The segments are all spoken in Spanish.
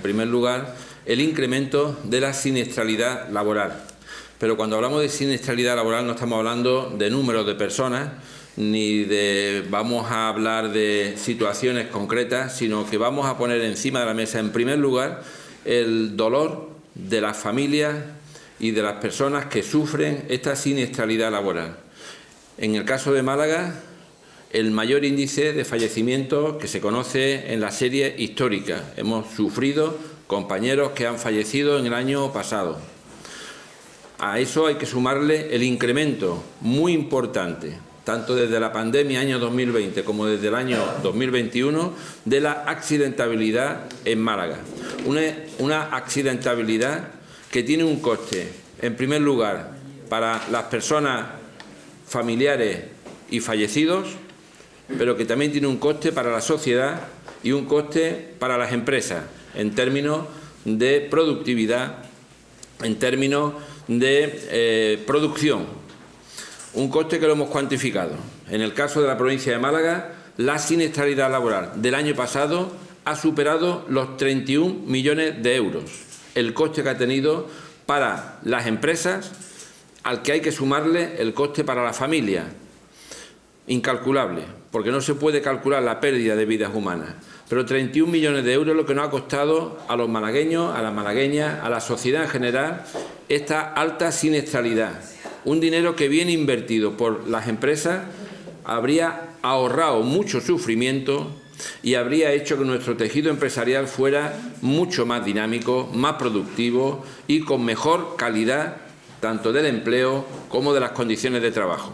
primer lugar, el incremento de la siniestralidad laboral. Pero cuando hablamos de siniestralidad laboral no estamos hablando de números de personas, ni vamos a hablar de situaciones concretas, sino que vamos a poner encima de la mesa, en primer lugar, el dolor de las familias y de las personas que sufren esta siniestralidad laboral. En el caso de Málaga, el mayor índice de fallecimientos que se conoce en la serie histórica. Hemos sufrido compañeros que han fallecido en el año pasado. A eso hay que sumarle el incremento muy importante, tanto desde la pandemia año 2020 como desde el año 2021, de la accidentabilidad en Málaga. Una accidentabilidad que tiene un coste, en primer lugar, para las personas familiares y fallecidos, pero que también tiene un coste para la sociedad y un coste para las empresas, en términos de productividad, en términos de producción. Un coste que lo hemos cuantificado. En el caso de la provincia de Málaga, la siniestralidad laboral del año pasado ha superado los 31 millones de euros. El coste que ha tenido para las empresas, al que hay que sumarle el coste para la familia. Incalculable, porque no se puede calcular la pérdida de vidas humanas. Pero 31 millones de euros es lo que nos ha costado a los malagueños, a las malagueñas, a la sociedad en general, esta alta siniestralidad. Un dinero que bien invertido por las empresas habría ahorrado mucho sufrimiento y habría hecho que nuestro tejido empresarial fuera mucho más dinámico, más productivo y con mejor calidad tanto del empleo como de las condiciones de trabajo.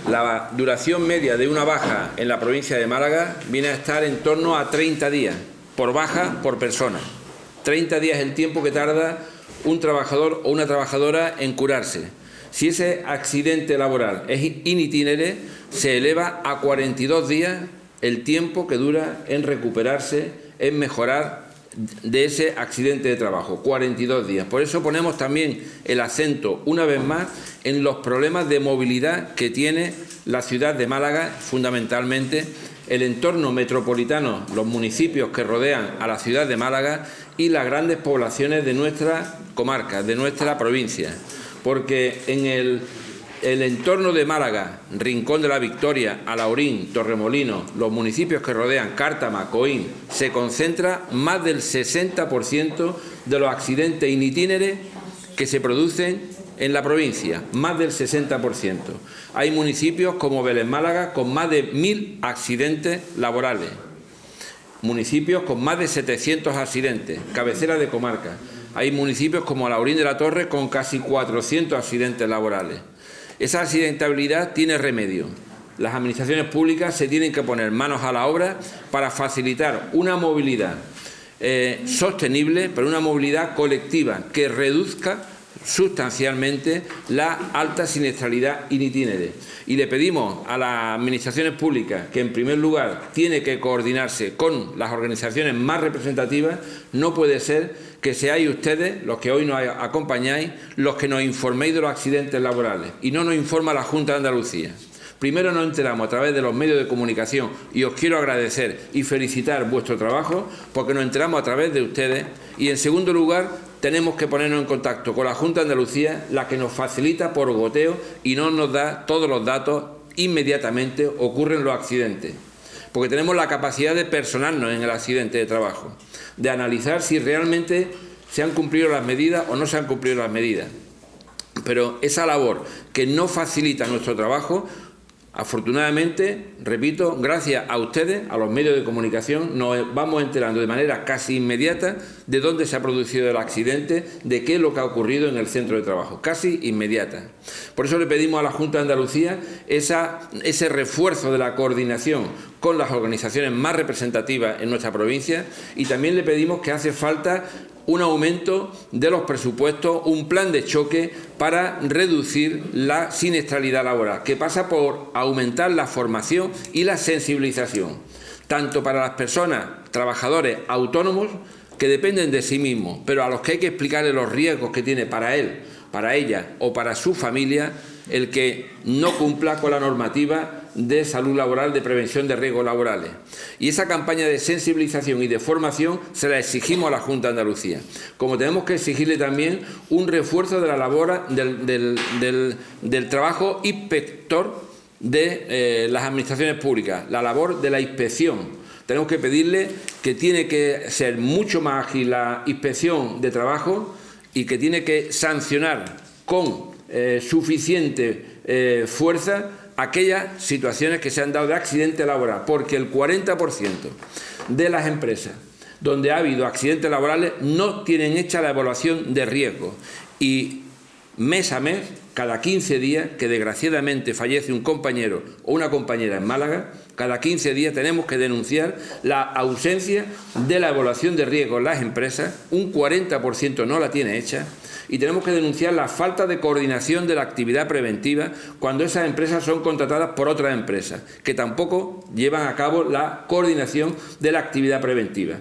La duración media de una baja en la provincia de Málaga viene a estar en torno a 30 días, por baja por persona. 30 días es el tiempo que tarda un trabajador o una trabajadora en curarse. Si ese accidente laboral es in itinere, se eleva a 42 días el tiempo que dura en recuperarse, en mejorar de ese accidente de trabajo, 42 días. Por eso ponemos también el acento, una vez más, en los problemas de movilidad que tiene la ciudad de Málaga, fundamentalmente el entorno metropolitano, los municipios que rodean a la ciudad de Málaga y las grandes poblaciones de nuestra comarca, de nuestra provincia. Porque en el entorno de Málaga, Rincón de la Victoria, Alhaurín, Torremolinos, los municipios que rodean Cártama, Coín, se concentra más del 60% de los accidentes in itinere que se producen en la provincia, más del 60%. Hay municipios como Vélez Málaga con más de 1.000 accidentes laborales, municipios con más de 700 accidentes, cabecera de comarca. Hay municipios como Alhaurín de la Torre con casi 400 accidentes laborales. Esa accidentabilidad tiene remedio. Las administraciones públicas se tienen que poner manos a la obra para facilitar una movilidad sostenible, pero una movilidad colectiva que reduzca sustancialmente la alta siniestralidad in itinere. Y le pedimos a las administraciones públicas que, en primer lugar, tiene que coordinarse con las organizaciones más representativas. No puede ser que seáis ustedes, los que hoy nos acompañáis, los que nos informéis de los accidentes laborales y no nos informa la Junta de Andalucía. Primero nos enteramos a través de los medios de comunicación y os quiero agradecer y felicitar vuestro trabajo porque nos enteramos a través de ustedes, y en segundo lugar tenemos que ponernos en contacto con la Junta de Andalucía, la que nos facilita por goteo y no nos da todos los datos inmediatamente ocurren los accidentes, porque tenemos la capacidad de personarnos en el accidente de trabajo, de analizar si realmente se han cumplido las medidas o no se han cumplido las medidas. Pero esa labor que no facilita nuestro trabajo, afortunadamente, repito, gracias a ustedes, a los medios de comunicación, nos vamos enterando de manera casi inmediata de dónde se ha producido el accidente, de qué es lo que ha ocurrido en el centro de trabajo, casi inmediata. Por eso le pedimos a la Junta de Andalucía ese refuerzo de la coordinación con las organizaciones más representativas en nuestra provincia, y también le pedimos que hace falta un aumento de los presupuestos, un plan de choque para reducir la siniestralidad laboral, que pasa por aumentar la formación y la sensibilización, tanto para las personas, trabajadores autónomos, que dependen de sí mismos, pero a los que hay que explicarles los riesgos que tiene para él, para ella o para su familia, el que no cumpla con la normativa de salud laboral, de prevención de riesgos laborales. Y esa campaña de sensibilización y de formación se la exigimos a la Junta de Andalucía. Como tenemos que exigirle también un refuerzo de la labor del trabajo inspector de las administraciones públicas, la labor de la inspección. Tenemos que pedirle que tiene que ser mucho más ágil la inspección de trabajo y que tiene que sancionar con suficiente fuerza aquellas situaciones que se han dado de accidente laboral, porque el 40% de las empresas donde ha habido accidentes laborales no tienen hecha la evaluación de riesgo y mes a mes, cada 15 días, que desgraciadamente fallece un compañero o una compañera en Málaga, cada 15 días tenemos que denunciar la ausencia de la evaluación de riesgo en las empresas, un 40% no la tiene hecha, y tenemos que denunciar la falta de coordinación de la actividad preventiva cuando esas empresas son contratadas por otras empresas, que tampoco llevan a cabo la coordinación de la actividad preventiva.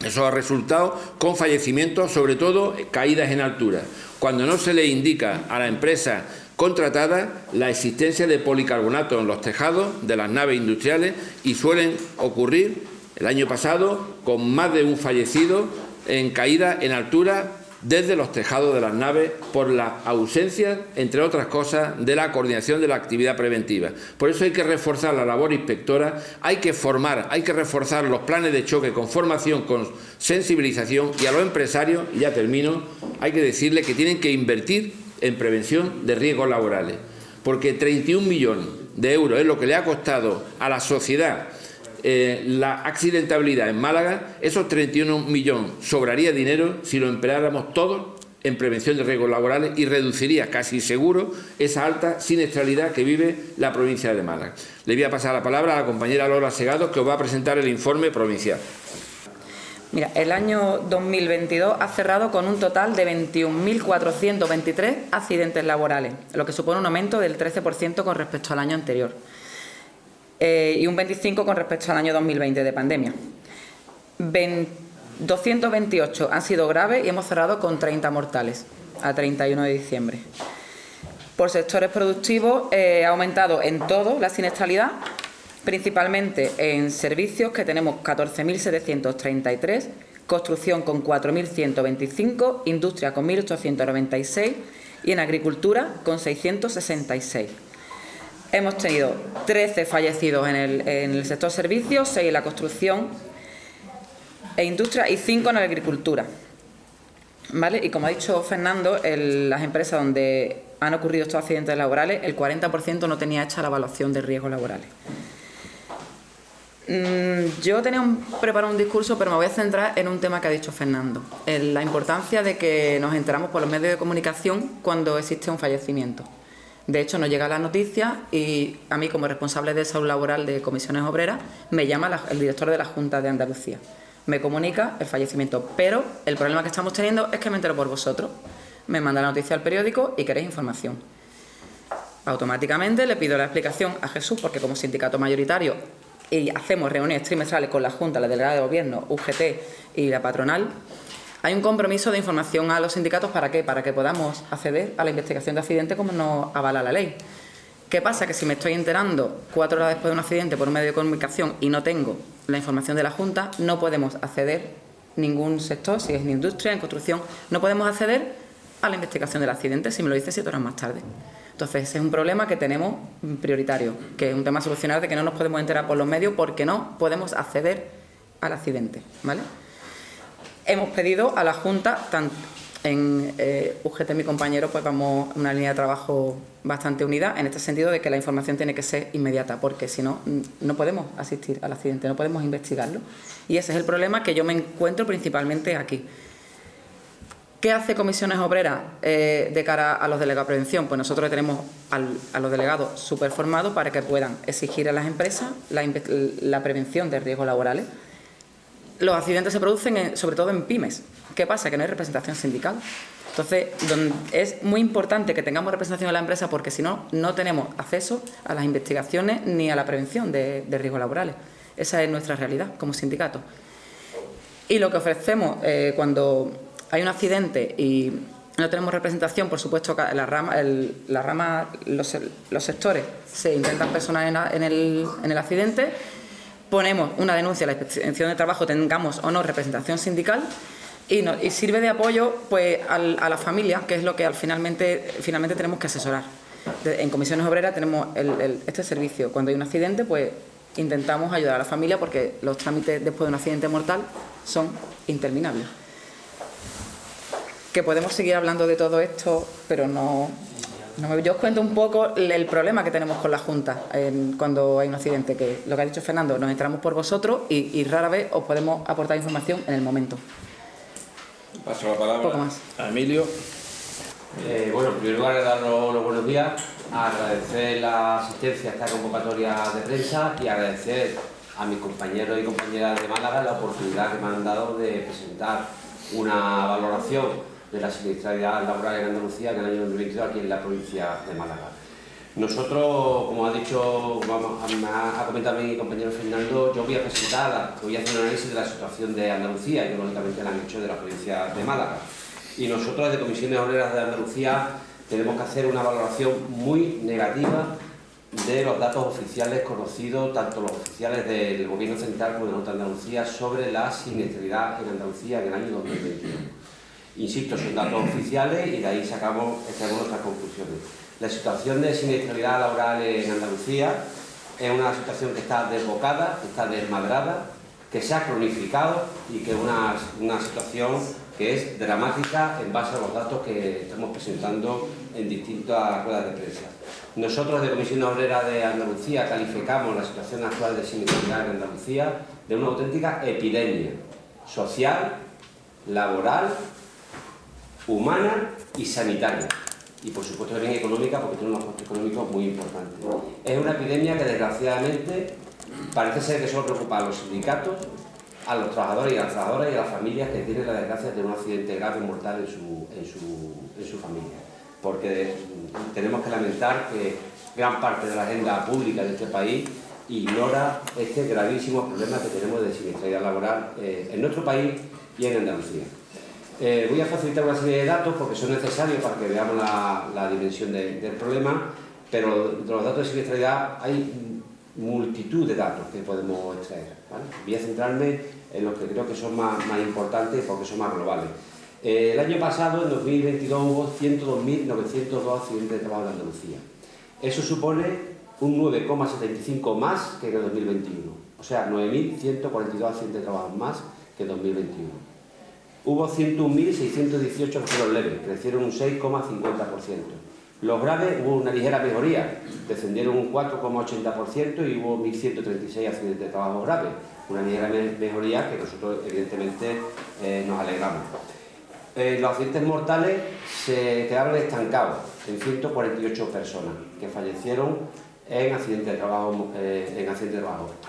Eso ha resultado con fallecimientos, sobre todo caídas en altura, cuando no se le indica a la empresa contratada la existencia de policarbonato en los tejados de las naves industriales, y suelen ocurrir, el año pasado, con más de un fallecido en caída en altura desde los tejados de las naves por la ausencia, entre otras cosas, de la coordinación de la actividad preventiva. Por eso hay que reforzar la labor inspectora, hay que formar, hay que reforzar los planes de choque con formación, con sensibilización, y a los empresarios, y ya termino, hay que decirles que tienen que invertir en prevención de riesgos laborales, porque 31 millones de euros es lo que le ha costado a la sociedad la accidentabilidad en Málaga. Esos 31 millones sobraría dinero si lo empleáramos todos en prevención de riesgos laborales y reduciría casi seguro esa alta siniestralidad que vive la provincia de Málaga. Le voy a pasar la palabra a la compañera Lola Segado, que os va a presentar el informe provincial. Mira, el año 2022 ha cerrado con un total de 21.423 accidentes laborales, lo que supone un aumento del 13% con respecto al año anterior. Y un 25% con respecto al año 2020 de pandemia. 228 han sido graves y hemos cerrado con 30 mortales a 31 de diciembre. Por sectores productivos ha aumentado en todo la siniestralidad, principalmente en servicios, que tenemos 14.733, construcción con 4.125, industria con 1.896 y en agricultura con 666. Hemos tenido 13 fallecidos en el sector servicios, 6 en la construcción e industria y 5 en la agricultura. ¿Vale? Y como ha dicho Fernando, las empresas donde han ocurrido estos accidentes laborales, el 40% no tenía hecha la evaluación de riesgos laborales. Yo tenía preparado un discurso, pero me voy a centrar en un tema que ha dicho Fernando, en la importancia de que nos enteramos por los medios de comunicación cuando existe un fallecimiento. De hecho, nos llega la noticia y a mí, como responsable de salud laboral de Comisiones Obreras, me llama el director de la Junta de Andalucía. Me comunica el fallecimiento, pero el problema que estamos teniendo es que me entero por vosotros. Me manda la noticia al periódico y queréis información. Automáticamente le pido la explicación a Jesús, porque como sindicato mayoritario y hacemos reuniones trimestrales con la Junta, la delegada de Gobierno, UGT y la patronal, hay un compromiso de información a los sindicatos. ¿Para qué? Para que podamos acceder a la investigación de accidente como nos avala la ley. ¿Qué pasa? Que si me estoy enterando 4 horas después de un accidente por un medio de comunicación y no tengo la información de la Junta, no podemos acceder, ningún sector, si es en industria, en construcción, no podemos acceder a la investigación del accidente si me lo dice 7 horas más tarde. Entonces, ese es un problema que tenemos prioritario, que es un tema a solucionar, de que no nos podemos enterar por los medios porque no podemos acceder al accidente, ¿vale? Hemos pedido a la Junta, en UGT, mi compañero, pues vamos a una línea de trabajo bastante unida, en este sentido de que la información tiene que ser inmediata, porque si no, no podemos asistir al accidente, no podemos investigarlo. Y ese es el problema que yo me encuentro principalmente aquí. ¿Qué hace Comisiones Obreras de cara a los delegados de prevención? Pues nosotros tenemos a los delegados súper formados para que puedan exigir a las empresas la prevención de riesgos laborales. Los accidentes se producen sobre todo en pymes. ¿Qué pasa? Que no hay representación sindical. Entonces, es muy importante que tengamos representación en la empresa, porque si no, no tenemos acceso a las investigaciones ni a la prevención de riesgos laborales. Esa es nuestra realidad como sindicato. Y lo que ofrecemos cuando hay un accidente y no tenemos representación, por supuesto, los sectores se intentan personar en el accidente, ponemos una denuncia a la Inspección de Trabajo, tengamos o no representación sindical, y sirve de apoyo pues a la familia, que es lo que finalmente tenemos que asesorar. En Comisiones Obreras tenemos este servicio. Cuando hay un accidente, pues intentamos ayudar a la familia, porque los trámites después de un accidente mortal son interminables. Que podemos seguir hablando de todo esto, pero yo os cuento un poco el problema que tenemos con la Junta cuando hay un accidente, que lo que ha dicho Fernando, nos enteramos por vosotros y rara vez os podemos aportar información en el momento. Paso la palabra poco más a Emilio. Bueno, en primer lugar, dar los buenos días, agradecer la asistencia a esta convocatoria de prensa y agradecer a mis compañeros y compañeras de Málaga la oportunidad que me han dado de presentar una valoración de la siniestralidad laboral en Andalucía en el año 2022 aquí en la provincia de Málaga. Nosotros, como ha dicho, ha comentado mi compañero Fernando, yo voy a presentar, voy a hacer un análisis de la situación de Andalucía y lógicamente la han hecho de la provincia de Málaga. Y nosotros desde Comisiones Obreras de Andalucía tenemos que hacer una valoración muy negativa de los datos oficiales conocidos, tanto los oficiales del Gobierno Central como de la Junta de Andalucía, sobre la siniestralidad en Andalucía en el año 2021. Insisto, son datos oficiales y de ahí sacamos nuestras conclusiones. La situación de siniestralidad laboral en Andalucía es una situación que está desbocada, que está desmadrada, que se ha cronificado y que es una situación que es dramática en base a los datos que estamos presentando en distintas ruedas de prensa. Nosotros de Comisiones Obreras de Andalucía calificamos la situación actual de siniestralidad en Andalucía de una auténtica epidemia social, laboral, humana y sanitaria. Y por supuesto también económica, porque tiene unos costes económicos muy importantes. Es una epidemia que desgraciadamente parece ser que solo preocupa a los sindicatos, a los trabajadores y a las trabajadoras y a las familias que tienen la desgracia de tener un accidente grave mortal en su familia. Porque tenemos que lamentar que gran parte de la agenda pública de este país ignora este gravísimo problema que tenemos de siniestralidad laboral en nuestro país y en Andalucía. Voy a facilitar una serie de datos porque son necesarios para que veamos la dimensión del problema, pero de los datos de siniestralidad hay multitud de datos que podemos extraer, ¿vale? Voy a centrarme en los que creo que son más importantes porque son más globales. El año pasado, en 2022, hubo 102.902 accidentes de trabajo en Andalucía. Eso supone un 9,75 más que en el 2021. O sea, 9.142 accidentes de trabajo más que en 2021. Hubo 101.618 que fueron leves, crecieron un 6,50%. Los graves hubo una ligera mejoría, descendieron un 4,80% y hubo 1.136 accidentes de trabajo graves, una ligera mejoría que nosotros evidentemente nos alegramos. Los accidentes mortales se quedaron estancados en 148 personas que fallecieron en accidentes de trabajo.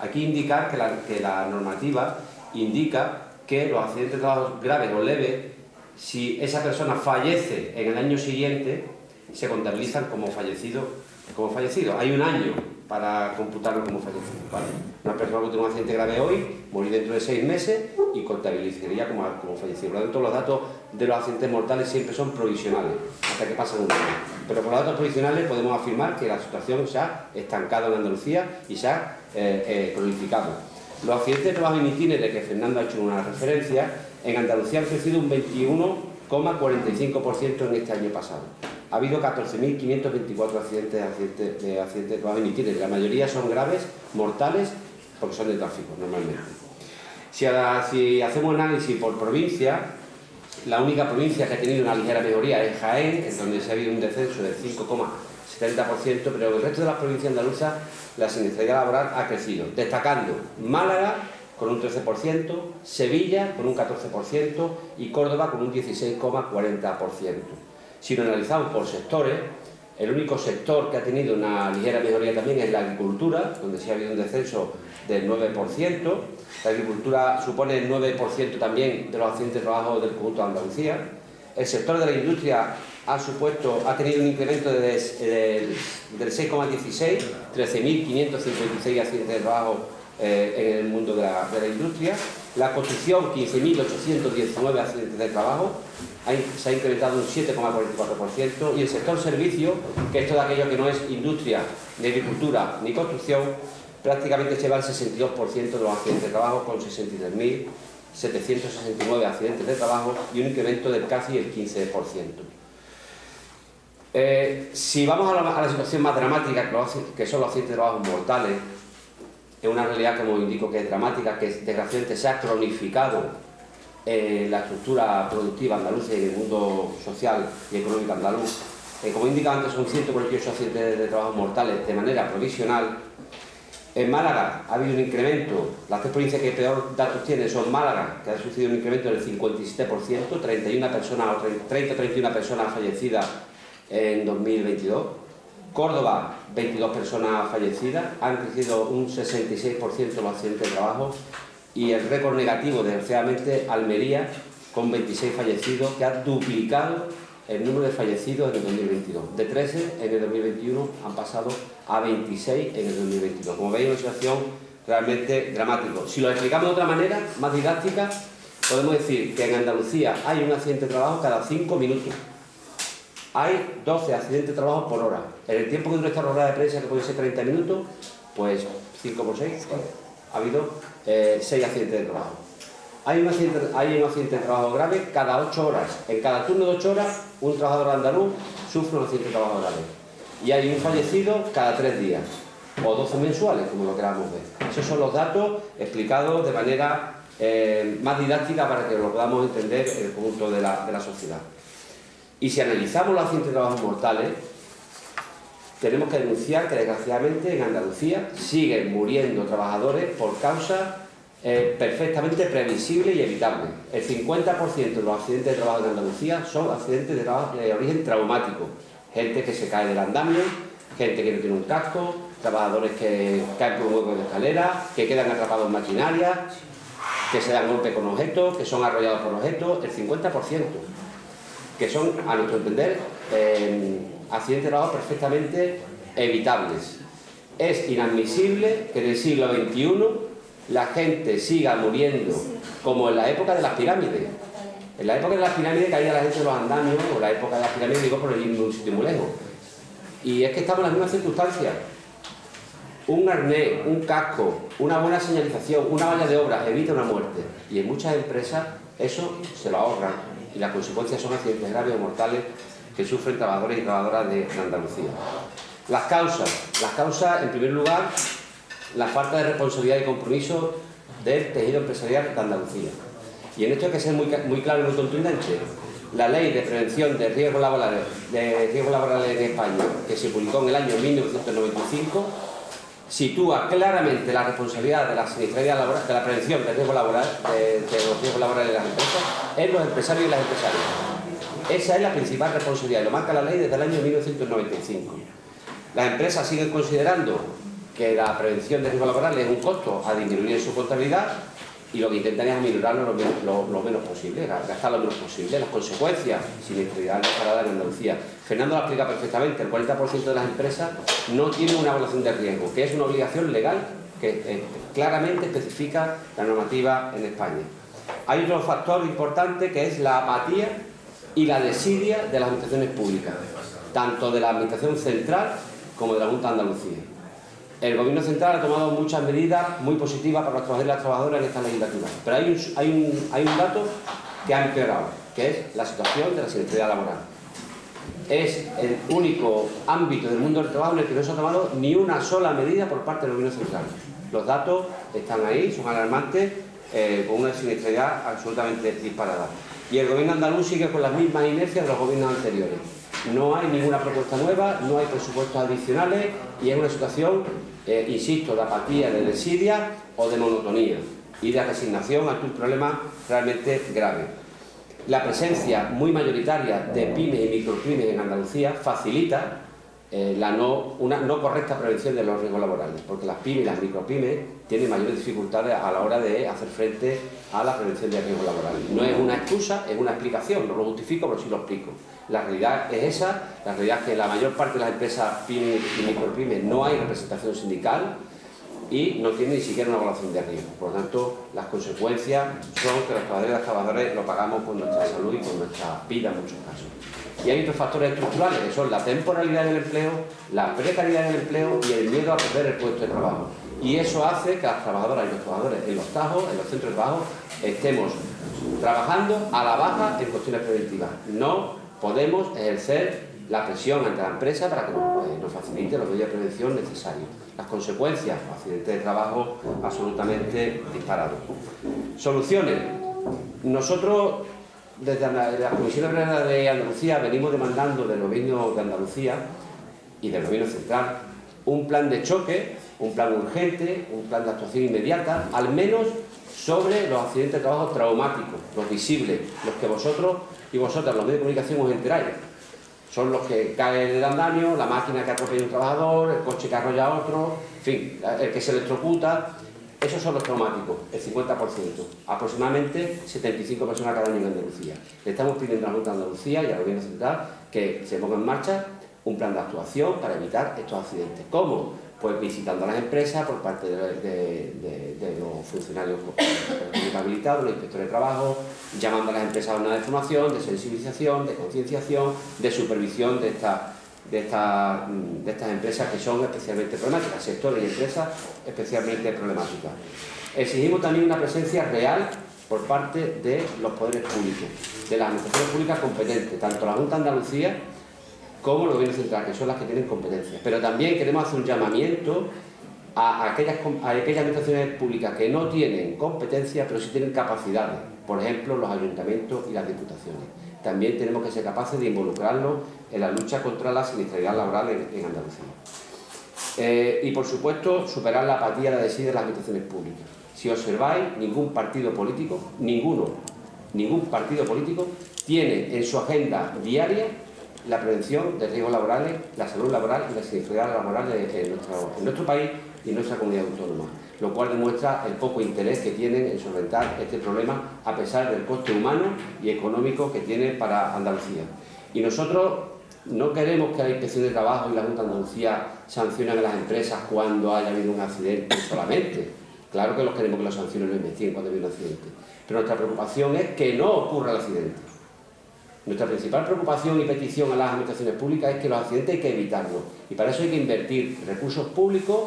Aquí indicar que la normativa indica que los accidentes de trabajo graves o leves, si esa persona fallece en el año siguiente, se contabilizan como fallecido. Hay un año para computarlo como fallecido, ¿vale? Una persona que tiene un accidente grave hoy, morir dentro de 6 meses y contabilizaría como fallecido. Por lo tanto, los datos de los accidentes mortales siempre son provisionales, hasta que pasan un año. Pero con los datos provisionales podemos afirmar que la situación se ha estancado en Andalucía y se ha cronificado. Los accidentes de trabajo in itinere, que Fernando ha hecho una referencia, en Andalucía han crecido un 21,45% en este año pasado. Ha habido 14.524 accidentes de trabajo in itinere. La mayoría son graves, mortales, porque son de tráfico, normalmente. Si hacemos un análisis por provincia, la única provincia que ha tenido una ligera mejoría es Jaén, en donde se ha habido un descenso del 5,70%, pero en el resto de las provincias andaluzas la siniestralidad laboral ha crecido, destacando Málaga con un 13%, Sevilla con un 14% y Córdoba con un 16,40%. Si lo analizamos por sectores, el único sector que ha tenido una ligera mejoría también es la agricultura, donde sí ha habido un descenso del 9%. La agricultura supone el 9% también de los accidentes de trabajo del conjunto de Andalucía. El sector de la industria ha tenido un incremento del 6,16, 13.556 accidentes de trabajo en el mundo de la industria. La construcción, 15.819 accidentes de trabajo, se ha incrementado un 7,44%, y el sector servicio, que es todo aquello que no es industria, ni agricultura, ni construcción, prácticamente se va al 62% de los accidentes de trabajo, con 63.769 accidentes de trabajo y un incremento del casi el 15%. Si vamos a la situación más dramática, que son los accidentes de trabajo mortales, es una realidad, como indico, que es dramática, que desgraciadamente se ha cronificado en la estructura productiva andaluza y en el mundo social y económico andaluz. Como indica antes, son 148 accidentes de trabajo mortales de manera provisional. En Málaga ha habido un incremento, las tres provincias que peor datos tienen son Málaga, que ha sucedido un incremento del 57%, 31 personas fallecidas en 2022. Córdoba, 22 personas fallecidas, han crecido un 66% los accidentes de trabajo, y el récord negativo, desgraciadamente, Almería, con 26 fallecidos, que ha duplicado el número de fallecidos en el 2022. De 13 en el 2021 han pasado a 26 en el 2022. Como veis, una situación realmente dramática. Si lo explicamos de otra manera, más didáctica, podemos decir que en Andalucía hay un accidente de trabajo cada 5 minutos. Hay 12 accidentes de trabajo por hora. En el tiempo que dura esta rueda de prensa, que puede ser 30 minutos, pues 5 por 6, ha habido 6 accidentes de trabajo. Hay un accidente de trabajo grave cada 8 horas. En cada turno de 8 horas, un trabajador andaluz sufre un accidente de trabajo grave. Y hay un fallecido cada 3 días, o 12 mensuales, como lo queramos ver. Esos son los datos explicados de manera más didáctica, para que lo podamos entender en el conjunto de la sociedad. Y si analizamos los accidentes de trabajo mortales, tenemos que denunciar que, desgraciadamente, en Andalucía siguen muriendo trabajadores por causas perfectamente previsibles y evitables. El 50% de los accidentes de trabajo en Andalucía son accidentes de trabajo de origen traumático. Gente que se cae del andamio, gente que no tiene un casco, trabajadores que caen por un hueco de escalera, que quedan atrapados en maquinaria, que se dan golpe con objetos, que son arrollados por objetos, el 50%, que son, a nuestro entender, accidentes de trabajo perfectamente evitables. Es inadmisible que en el siglo XXI la gente siga muriendo como en la época de las pirámides. En la época de las pirámides caía la gente de los andamios, o la época de las pirámides, digo, por ir un sitio muy lejos. Y es que estamos en las mismas circunstancias. Un arnés, un casco, una buena señalización, una valla de obra evita una muerte. Y en muchas empresas eso se lo ahorran. Y las consecuencias son accidentes graves o mortales que sufren trabajadores y trabajadoras de Andalucía. Las causas, en primer lugar, la falta de responsabilidad y compromiso del tejido empresarial de Andalucía. Y en esto hay que ser muy claro y muy contundente. La Ley de Prevención de Riesgos Laborales en España, que se publicó en el año 1995, sitúa claramente la responsabilidad de la siniestralidad laboral, de la prevención de riesgos laborales, de los riesgos laborales de las empresas, en los empresarios y las empresarias. Esa es la principal responsabilidad, y lo marca la ley desde el año 1995. Las empresas siguen considerando que la prevención de riesgos laborales es un costo a disminuir en su contabilidad, y lo que intentan es aminorarlo lo menos posible, gastar lo menos posible. Las consecuencias, siniestralidad declarada en Andalucía. Fernando lo explica perfectamente, el 40% de las empresas no tienen una evaluación de riesgo, que es una obligación legal que claramente especifica la normativa en España. Hay otro factor importante, que es la apatía y la desidia de las administraciones públicas, tanto de la Administración Central como de la Junta de Andalucía. El Gobierno Central ha tomado muchas medidas muy positivas para los trabajadores y las trabajadoras en esta legislatura, pero hay un dato que ha empeorado, que es la situación de la siniestralidad laboral. Es el único ámbito del mundo del trabajo en el que no se ha tomado ni una sola medida por parte del Gobierno Central. Los datos están ahí, son alarmantes, con una siniestralidad absolutamente disparada. Y el Gobierno andaluz sigue con las mismas inercias de los gobiernos anteriores. No hay ninguna propuesta nueva, no hay presupuestos adicionales, y es una situación, insisto, de apatía, de desidia o de monotonía y de resignación ante un problema realmente grave. La presencia muy mayoritaria de pymes y micropymes en Andalucía facilita una no correcta prevención de los riesgos laborales, porque las pymes y las micropymes tienen mayores dificultades a la hora de hacer frente a la prevención de riesgos laborales. No es una excusa, es una explicación, no lo justifico, pero sí lo explico. La realidad es esa, la realidad es que en la mayor parte de las empresas pymes y micropymes no hay representación sindical, y no tiene ni siquiera una evaluación de riesgo. Por lo tanto, las consecuencias son que los trabajadores y las trabajadoras lo pagamos con nuestra salud y con nuestra vida en muchos casos. Y hay otros factores estructurales que son la temporalidad del empleo, la precariedad del empleo y el miedo a perder el puesto de trabajo. Y eso hace que las trabajadoras y los trabajadores en los tajos, en los centros de trabajo, estemos trabajando a la baja en cuestiones preventivas. No podemos ejercer la presión ante la empresa para que nos facilite los medios de prevención necesarios. Las consecuencias, accidentes de trabajo absolutamente disparados. Soluciones. Nosotros, desde la Comisión Obrera de Andalucía, venimos demandando del Gobierno de Andalucía y del Gobierno Central un plan de choque, un plan urgente, un plan de actuación inmediata, al menos sobre los accidentes de trabajo traumáticos, los visibles, los que vosotros y vosotras, los medios de comunicación, os enteráis. Son los que caen del andamio, la máquina que atropella a un trabajador, el coche que arrolla a otro, en fin, el que se electrocuta. Esos son los traumáticos, el 50%. Aproximadamente 75 personas cada año en Andalucía. Le estamos pidiendo a la Junta de Andalucía y al Gobierno Central que se ponga en marcha un plan de actuación para evitar estos accidentes. ¿Cómo? Pues visitando a las empresas por parte de los funcionarios habilitados, los inspectores de trabajo, llamando a las empresas a una de formación, de sensibilización, de concienciación, de supervisión de estas empresas que son especialmente problemáticas, sectores y empresas especialmente problemáticas. Exigimos también una presencia real por parte de los poderes públicos, de las administraciones públicas competentes, tanto la Junta de Andalucía como el Gobierno Central, que son las que tienen competencias. Pero también queremos hacer un llamamiento a aquellas administraciones públicas que no tienen competencias, pero sí tienen capacidades, por ejemplo, los ayuntamientos y las diputaciones. También tenemos que ser capaces de involucrarlos en la lucha contra la siniestralidad laboral en Andalucía. Y, por supuesto, superar la apatía y la desidia de las administraciones públicas. Si observáis, ningún partido político, ningún partido político tiene en su agenda diaria la prevención de riesgos laborales, la salud laboral y la siniestralidad laboral en nuestro país y en nuestra comunidad autónoma, lo cual demuestra el poco interés que tienen en solventar este problema a pesar del coste humano y económico que tiene para Andalucía. Y nosotros no queremos que la Inspección de Trabajo y la Junta de Andalucía sancionen a las empresas cuando haya habido un accidente solamente. Claro que los queremos que los sancionen y los investiguen cuando haya un accidente. Pero nuestra preocupación es que no ocurra el accidente. Nuestra principal preocupación y petición a las administraciones públicas es que los accidentes hay que evitarlos. Y para eso hay que invertir recursos públicos,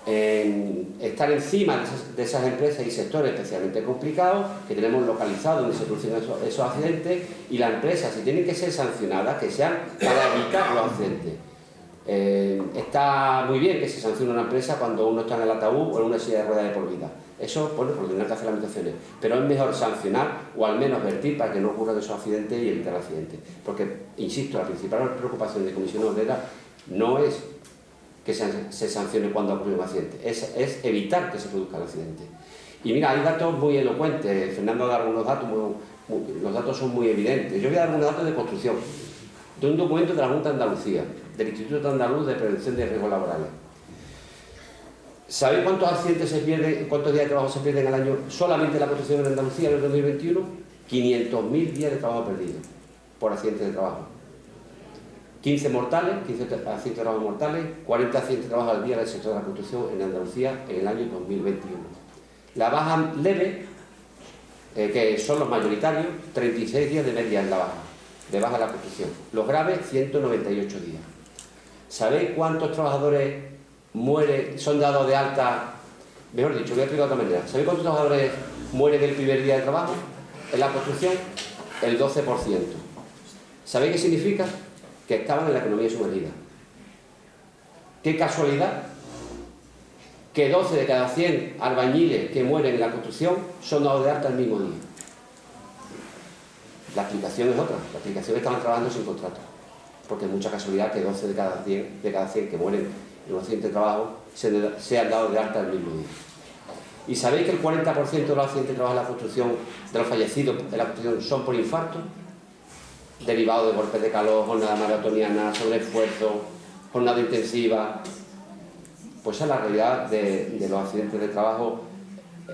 en estar encima de esas empresas y sectores especialmente complicados que tenemos localizados donde se producen esos accidentes, y las empresas, si tienen que ser sancionadas, que sean para evitar los accidentes. Está muy bien que se sancione una empresa cuando uno está en el ataúd o en una silla de ruedas de por vida. Eso, bueno, por lo general que hacer las administraciones. Pero es mejor sancionar o al menos advertir para que no ocurran esos accidentes y evitar accidentes. Porque, insisto, la principal preocupación de Comisión Obrera no es que se sancione cuando ocurre un accidente, es evitar que se produzca el accidente. Y mira, hay datos muy elocuentes. Fernando ha dado algunos datos, los datos son muy evidentes. Yo voy a dar algunos datos de construcción, de un documento de la Junta de Andalucía, del Instituto Andaluz de Prevención de Riesgos Laborales. ¿Sabéis cuántos accidentes se pierden, cuántos días de trabajo se pierden al año solamente en la construcción en Andalucía en el 2021? 500.000 días de trabajo perdidos por accidentes de trabajo. 15 mortales, 15 accidentes de trabajo mortales, 40 accidentes de trabajo al día en el sector de la construcción en Andalucía en el año 2021. La baja leve, que son los mayoritarios, 36 días de media en la baja, de baja en la construcción. Los graves, 198 días. ¿Sabéis cuántos trabajadores son dados de alta? Mejor dicho, voy a explicar de otra manera. ¿Sabéis cuántos trabajadores mueren el primer día de trabajo en la construcción? El 12%. ¿Sabéis qué significa? Que estaban en la economía sumergida. Qué casualidad que 12 de cada 100 albañiles que mueren en la construcción son dados de alta el mismo día. La explicación es otra. La explicación es que estaban trabajando sin contrato. Porque es mucha casualidad que 12 de cada 100 que mueren en un accidente de trabajo sean dados de alta el mismo día. ¿Y sabéis que el 40% de los accidentes de trabajo en la construcción, de los fallecidos en la construcción, son por infarto? Derivado de golpes de calor, jornada maratoniana, sobreesfuerzo, jornada intensiva. Pues esa es la realidad de los accidentes de trabajo,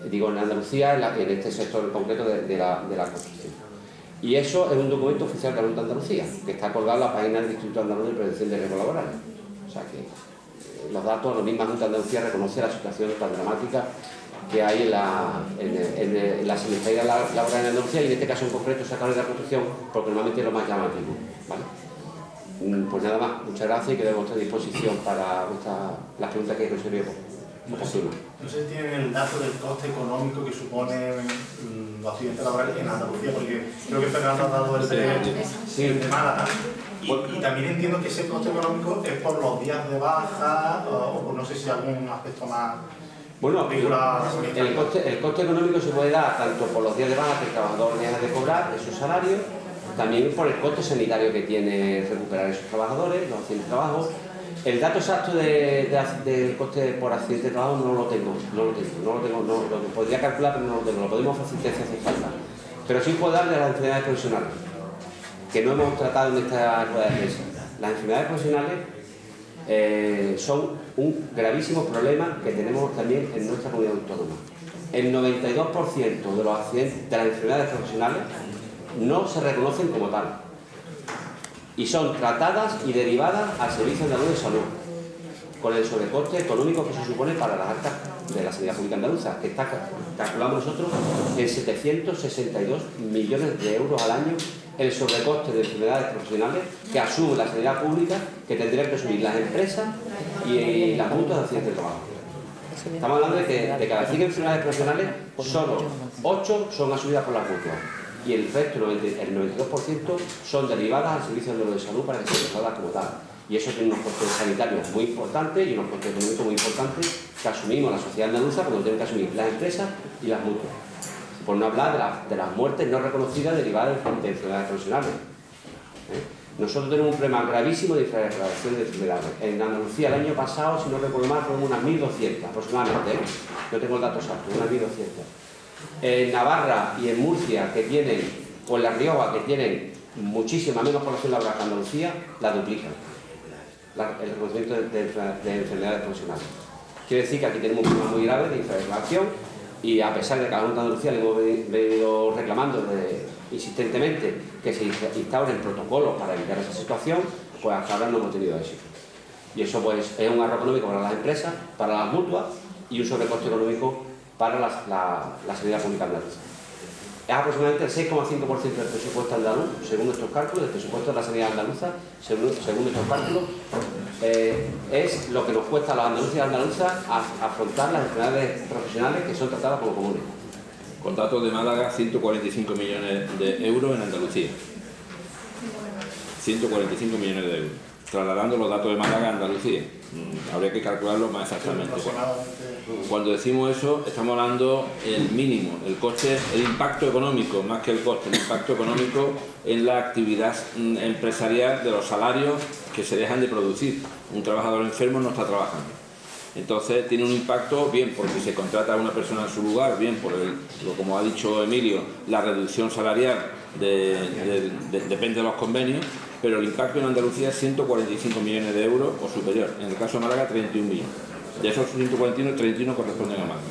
digo, en Andalucía, en este sector en concreto de la construcción. Y eso es un documento oficial de la Junta de Andalucía, que está colgado en la página del Instituto Andaluz de Prevención de Riesgos Laborales. O sea que los datos, la misma Junta de Andalucía reconoce la situación tan dramática que hay en la siniestralidad laboral en Andalucía, y en este caso en concreto sacar de la construcción porque normalmente es lo más llamativo, ¿vale? Pues nada más, muchas gracias y quedo a vuestra disposición para las preguntas que considero oportunas. No sé si tienen el dato del coste económico que suponen los accidentes laborales en Andalucía, porque creo que Fernando ha dado el de Málaga. Y también entiendo que ese coste económico es por los días de baja o por no sé si algún aspecto más. Bueno, el coste económico se puede dar tanto por los días de baja que el trabajador deja de cobrar esos salarios, también por el coste sanitario que tiene recuperar esos trabajadores, los accidentes de trabajo. El dato exacto del coste por accidente de trabajo no lo tengo, lo podría calcular, pero no lo tengo, lo podemos facilitar si hace falta. Pero sí puedo dar de las enfermedades profesionales, que no hemos tratado en esta rueda de prensa. Las enfermedades profesionales son un gravísimo problema que tenemos también en nuestra comunidad autónoma. El 92% de los accidentes de las enfermedades profesionales no se reconocen como tal y son tratadas y derivadas al Servicio Andaluz de Salud, con el sobrecoste económico que se supone para las arcas de la sanidad pública andaluza, que está calculado nosotros en 762 millones de euros al año, el sobrecoste de enfermedades profesionales que asume la sanidad pública, que tendrían que asumir las empresas y las mutuas de accidentes de trabajo. Estamos hablando de que de cada 100 enfermedades profesionales, solo 8 son asumidas por las mutuas y el resto, el 92%, son derivadas al Servicio Andaluz de Salud para que se tratadas como tal. Y eso tiene unos costes sanitarios muy importantes y unos costes económicos muy importantes que asumimos la sociedad andaluza cuando tenemos que asumir las empresas y las mutuas. Por no hablar de las muertes no reconocidas derivadas de enfermedades profesionales. Nosotros tenemos un problema gravísimo de infrarreclamación de enfermedades. En Andalucía el año pasado, si no recuerdo mal, fueron unas 1.200 aproximadamente. No tengo el dato exacto, unas 1.200. En Navarra y en Murcia, que tienen, o en La Rioja, que tienen muchísima menos población laboral que Andalucía, la duplican. El reconocimiento de enfermedades profesionales. Quiere decir que aquí tenemos un problema muy grave de infrarreclamación y a pesar de que a la Junta de Andalucía le hemos venido reclamando insistentemente que se instauren protocolos para evitar esa situación, pues hasta ahora no hemos tenido éxito. Y eso pues es un ahorro económico para las empresas, para las mutuas y un sobrecoste económico para la sanidad pública andaluza. Es aproximadamente el 6,5% del presupuesto andaluz, según nuestros cálculos, del presupuesto de la sanidad andaluza, según nuestros cálculos, es lo que nos cuesta a los andaluces y andaluzas afrontar las enfermedades profesionales que son tratadas como comunes. Con datos de Málaga, 145 millones de euros en Andalucía. 145 millones de euros. Trasladando los datos de Málaga a Andalucía. Habría que calcularlo más exactamente. Cuando decimos eso, estamos hablando el mínimo, el coste, el impacto económico, más que el coste, el impacto económico en la actividad empresarial de los salarios que se dejan de producir. Un trabajador enfermo no está trabajando. Entonces tiene un impacto, bien porque se contrata a una persona en su lugar, bien por como ha dicho Emilio, la reducción salarial depende de los convenios, pero el impacto en Andalucía es 145 millones de euros o superior. En el caso de Málaga, 31 millones. De esos 141, 31 corresponden a Málaga.